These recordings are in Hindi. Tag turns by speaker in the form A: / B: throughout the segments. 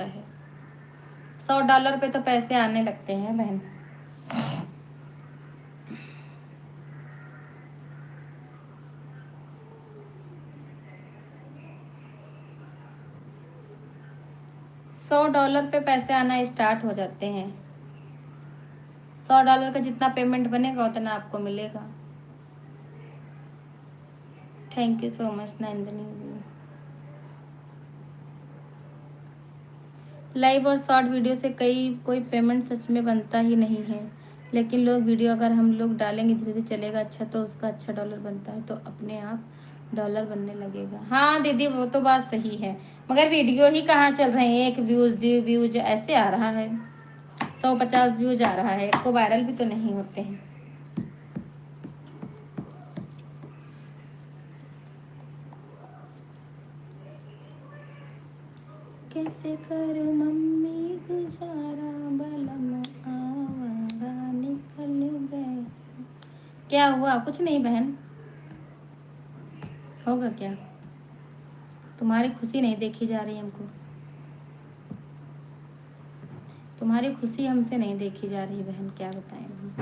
A: होता है। $100 पे तो पैसे आने लगते हैं बहन। $100 पे पैसे आना स्टार्ट हो जाते हैं। $100 का जितना पेमेंट बनेगा उतना आपको मिलेगा। Thank you so much Nandini ji. Live और शॉर्ट वीडियो से कोई पेमेंट सच में बनता ही नहीं है, लेकिन लोग वीडियो अगर हम लोग डालेंगे धीरे धीरे चलेगा अच्छा तो उसका अच्छा डॉलर बनता है, तो अपने आप डॉलर बनने लगेगा। हाँ दीदी वो तो बात सही है, मगर वीडियो ही कहाँ चल रहे हैं, 1 व्यूज 2 व्यूज ऐसे आ रहा है, 150 व्यूज आ रहा है, को वायरल भी तो नहीं होते हैं। कैसे करूं मम्मी गुजारा, बलम आवारा निकल गए। क्या हुआ? कुछ नहीं बहन, होगा क्या? तुम्हारी खुशी नहीं देखी जा रही हमको, तुम्हारी खुशी हमसे नहीं देखी जा रही बहन, क्या बताएं हम।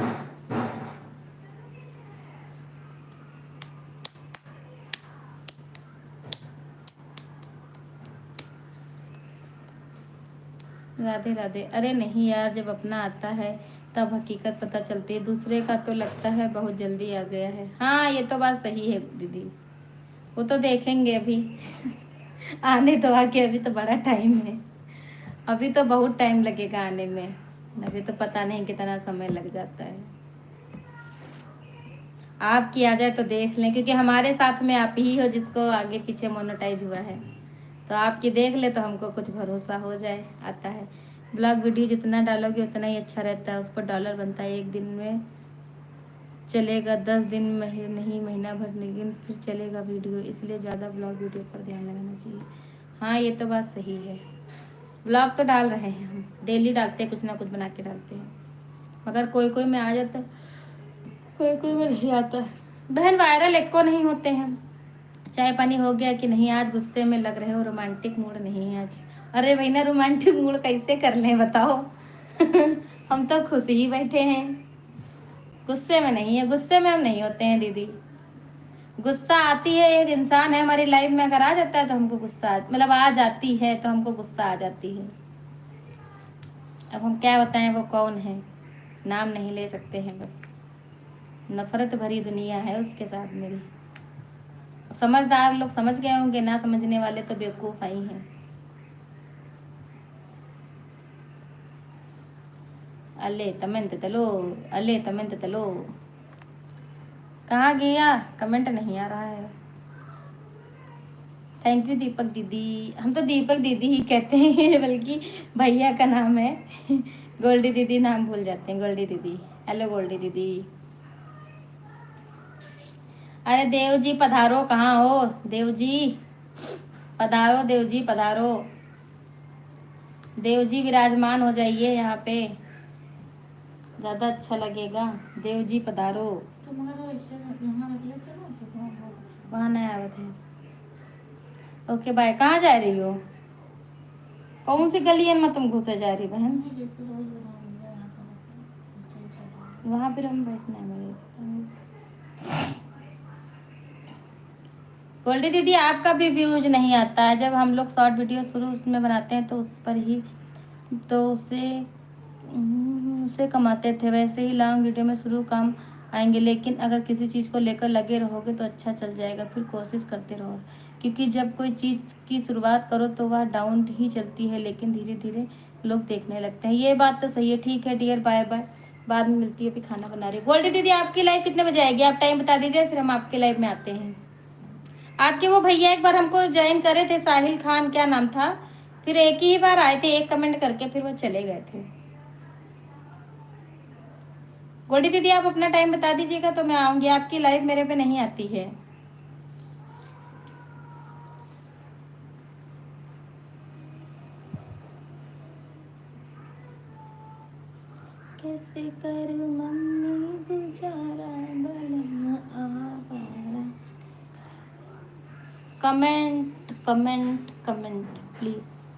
A: राधे राधे। अरे नहीं यार, जब अपना आता है तब हकीकत पता चलती है, दूसरे का तो लगता है बहुत जल्दी आ गया है। हाँ ये तो बात सही है दीदी, वो तो देखेंगे अभी आने तो आके, अभी तो बड़ा टाइम है, अभी तो बहुत टाइम लगेगा आने में, अभी तो पता नहीं कितना समय लग जाता है। आपकी आ जाए तो देख लें, क्योंकि हमारे साथ में आप ही हो जिसको आगे पीछे मोनेटाइज हुआ है, तो आपकी देख ले तो हमको कुछ भरोसा हो जाए। आता है ब्लॉग वीडियो जितना डालोगे उतना ही अच्छा रहता है, उस पर डॉलर बनता है। 1 दिन में चलेगा, 10 दिन नहीं महीना भर, लेकिन फिर चलेगा वीडियो, इसलिए ज़्यादा ब्लॉग वीडियो पर ध्यान लगाना चाहिए। हाँ ये तो बात सही है, ब्लॉग तो डाल रहे हैं हम, डेली डालते हैं, कुछ ना कुछ बना के डालते हैं, मगर कोई कोई में आ जाता है, कोई कोई में नहीं आता है बहन। वायरल एक को नहीं होते हैं। चाय पानी हो गया कि नहीं? आज गुस्से में लग रहे हो, रोमांटिक मूड नहीं है आज। अरे भैया रोमांटिक मूड कैसे कर लें बताओ हम तो खुश ही बैठे हैं, गुस्से में नहीं है, गुस्से में हम नहीं होते हैं दीदी। गुस्सा आती है, एक इंसान है हमारी लाइफ में अगर आ जाता है तो हमको गुस्सा मतलब आ जाती है, तो हमको गुस्सा आ जाती है। अब हम क्या बताएं वो कौन है, नाम नहीं ले सकते हैं, बस नफरत भरी दुनिया है उसके साथ मेरी। समझदार लोग समझ गए होंगे, ना समझने वाले तो बेवकूफ़ ही हैं। अले तमेंत तलो, अले तमेंत तलो, कहाँ गया? कमेंट नहीं आ रहा है। थैंक यू दीपक दीदी, हम तो दीपक दीदी ही कहते हैं बल्कि भैया का नाम है गोल्डी दीदी नाम भूल जाते हैं, गोल्डी दीदी। हेलो गोल्डी दीदी। अरे देव जी पधारो, कहाँ हो देव जी? पधारो देव जी पधारो, देव जी विराजमान हो जाइए यहाँ पे, ज़्यादा अच्छा लगेगा। देव जी पधारो। वहाँ नहीं आए थे। Okay bye. कहाँ जा रही हो? कौन सी गली में तुम घुसे जा रही बहन? वहाँ पर हम बैठना है मेरे। गोल्डी दीदी आपका भी व्यूज नहीं आता है, जब हम लोग शॉर्ट वीडियो शुरू उसमें बनाते हैं तो उस पर ही तो उसे कमाते थे, वैसे ही लॉन्ग वीडियो में शुरू काम आएंगे, लेकिन अगर किसी चीज़ को लेकर लगे रहोगे तो अच्छा चल जाएगा, फिर कोशिश करते रहो, क्योंकि जब कोई चीज़ की शुरुआत करो तो वह डाउन ही चलती है, लेकिन धीरे धीरे लोग देखने लगते हैं। ये बात तो सही है। ठीक है डियर, बाय बाय, बाद में मिलती है, अभी खाना बना रही है। गोल्डी दीदी आपकी लाइव कितने बजे आएगी? आप टाइम बता दीजिए, फिर हम आपके लाइव में आते हैं। आपके वो भैया एक बार हमको ज्वाइन करे थे, साहिल खान क्या नाम था, फिर एक ही बार आए थे, एक कमेंट करके फिर वो चले गए थे। गोल्डी दीदी आप अपना टाइम बता दीजिएगा तो मैं आऊंगी, आपकी लाइव मेरे पे नहीं आती है। कैसे करूं मम्मी गुजारा, बलम आवारा। Comment comment comment please.